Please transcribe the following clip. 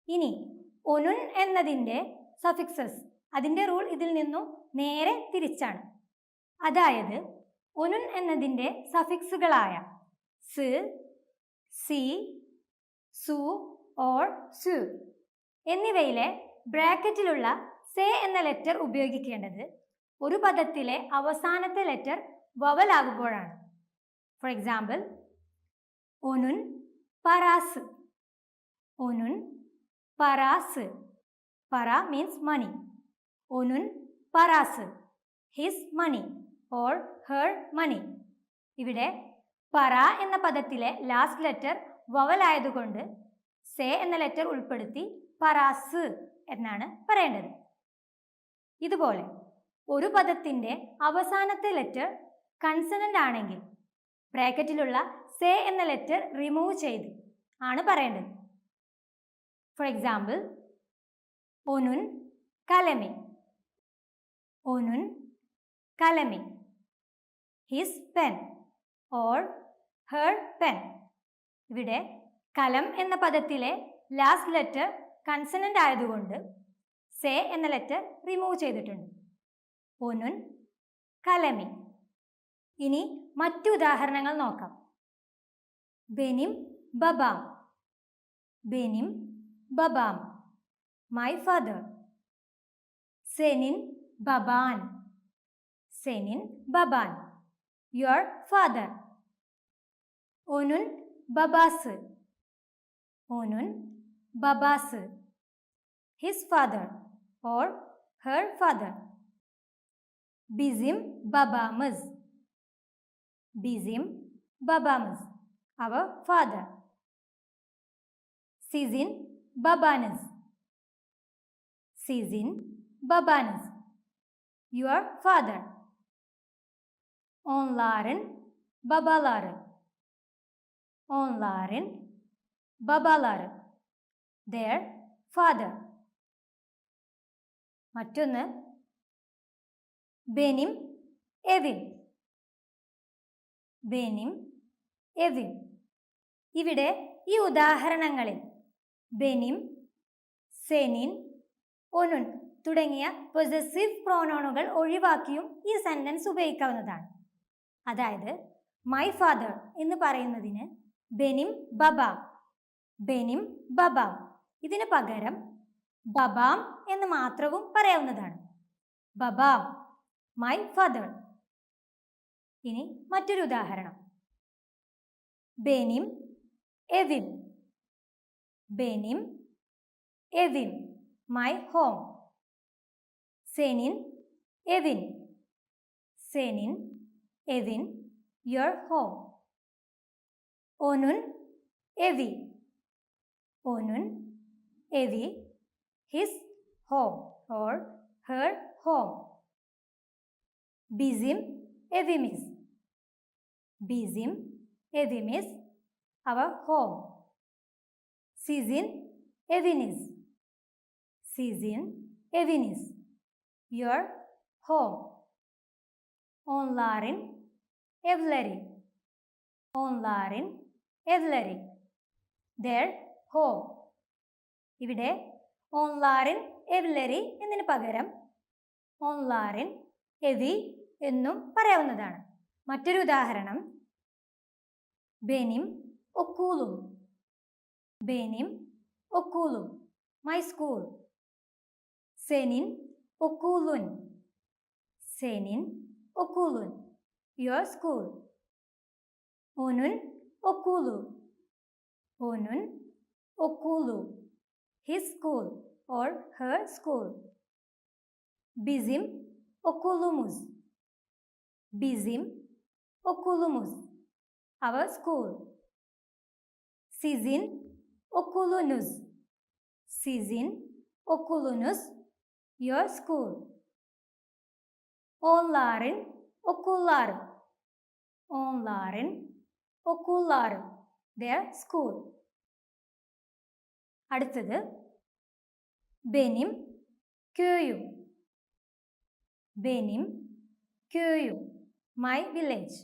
ഇനി ഒനുൻ എന്നതിൻ്റെ സഫിക്സസ്, അതിൻ്റെ റൂൾ ഇതിൽ നിന്നും നേരെ തിരിച്ചാണ്. അതായത് ഒനുൻ എന്നതിൻ്റെ സഫിക്സുകളായ സ്, സി, സു ഓർ സു എന്നിവയിലെ ബ്രാക്കറ്റിലുള്ള സെ എന്ന ലെറ്റർ ഉപയോഗിക്കേണ്ടത് ഒരു പദത്തിലെ അവസാനത്തെ ലെറ്റർ വവൽ ആകുമ്പോഴാണ്. ഫോർ എക്സാമ്പിൾ, ഒനുൻ പരാസ്, ഒനുൻ പരാസ്. പര മീൻസ് മണി. ഒനുൻ പരാസ്, his money or her money. ഇവിടെ പറ എന്ന പദത്തിലെ ലാസ്റ്റ് ലെറ്റർ വവൽ ആയതുകൊണ്ട് സെ എന്ന ലെറ്റർ ഉൾപ്പെടുത്തി പരാസ് എന്നാണ് പറയേണ്ടത്. ഇതുപോലെ ഒരു പദത്തിൻ്റെ അവസാനത്തെ ലെറ്റർ കൺസണന്റ് ആണെങ്കിൽ ബ്രാക്കറ്റിലുള്ള സെ എന്ന ലെറ്റർ റിമൂവ് ചെയ്ത് ആണ് പറയേണ്ടത്. ഫോർ എക്സാമ്പിൾ, ഒനുൻ കലമി, ഒനുൻ കലമി, his pen or her pen. ഇവിടെ കലം എന്ന പദത്തിലെ ലാസ്റ്റ് ലെറ്റർ കൺസണന്റ് ആയതുകൊണ്ട് സെ എന്ന ലെറ്റർ റിമൂവ് ചെയ്തിട്ടുണ്ട്. ഒനുൻ കലമി. ഇനി മറ്റു ഉദാഹരണങ്ങൾ നോക്കാം. ബെനിം ബബാം, ബെനിം ബബാം, മൈ ഫാദർ. സെനിൻ ബബാൻ, സെനിൻ ബബാൻ, യുവർ ഫാദർ. ഒനുൻ ബബാസ്, ഒനുൻ ബബാസ്, his father or her father. ബിസിം ബബാമസ്, ബിസിം ബബാമസ്, അവർ ഫാദർ. സിസിൻ ബബാനസ്, സിസിൻ ബബാനസ്, യുവർ ഫാദർ. ഓൺലാരൻ ബബാലാരൻ, ഓൺലാരൻ ബബാലാരൻ, their father. മറ്റൊന്ന് ബെനിം എവിൻ, ബെനിം എവിൻ. ഇവിടെ ഈ ഉദാഹരണങ്ങളിൽ ബെനിം, സെനിൻ, ഒനുൻ തുടങ്ങിയ പൊസസീവ് പ്രോനൗണുകൾ ഒഴിവാക്കിയും ഈ സെന്റൻസ് ഉപയോഗിക്കാവുന്നതാണ്. അതായത് മൈ ഫാദർ എന്ന് പറയുന്നതിന് ബെനിം ബബാം, ബെനിം ബബാം. ഇതിന് പകരം ബബാം എന്ന് മാത്രവും പറയാവുന്നതാണ്. ബബാം, മൈ ഫാദർ. ഇനി മറ്റൊരു ഉദാഹരണം. ബെനിം എവിൻ, ബെനിം എവിൻ, മൈ ഹോം. സെനിൻ എവിൻ, സെനിൻ എവിൻ, യുവർ ഹോം. ഒനുൻ എവി, ഒനുൻ എവി, his home or her home. ബിസിം എവിമിസ്, ബിസിം എവിമിസ്, അവർ ഹോം. സിസിൻ എവിനിസ്, സിസിൻ എവിനിസ്, യുവർ ഹോം. ഓൺലാറിൻ എവ്ലരി, ഓൺലാറിൻ എവ്ലരി, their home. ഇവിടെ ഓൺലാറിൻ എവ്ലരി എന്നതിന് പകരം ഓൺലാറിൻ എവി എന്നും പറയാവുന്നതാണ്. മറ്റൊരു ഉദാഹരണം ബെനിം ഒക്കൂലും, ബെനിം ഒക്കൂലും, മൈ സ്കൂൾ. സെനിൻ ഒക്കൂലുൻ, സെനിൻ ഒക്കൂലുൻ, യുവർ സ്കൂൾ. ഒനുൻ ഒക്കൂലു, ഒനുൻ ഒക്കൂലു, his school or her school. ബിസിം ഒക്കൂലുമുസ്, ബിസിം ഒക്കൂലുമുസ്, അവർ സ്കൂൾ. സിസിൻ ഒക്കൂലുനുസ്, സിസിൻ ഒക്കൂലുനുസ്, യുവർ സ്കൂൾ. ഓൺലാറിൻ ഒക്കൂലാറും, ഓൺലാറിൻ ഒക്കൂലാറും, their school. അടുത്തത് ബെനിം ക്യൂയും, ബെനിം ക്യൂയും, മൈ വില്ലേജ്.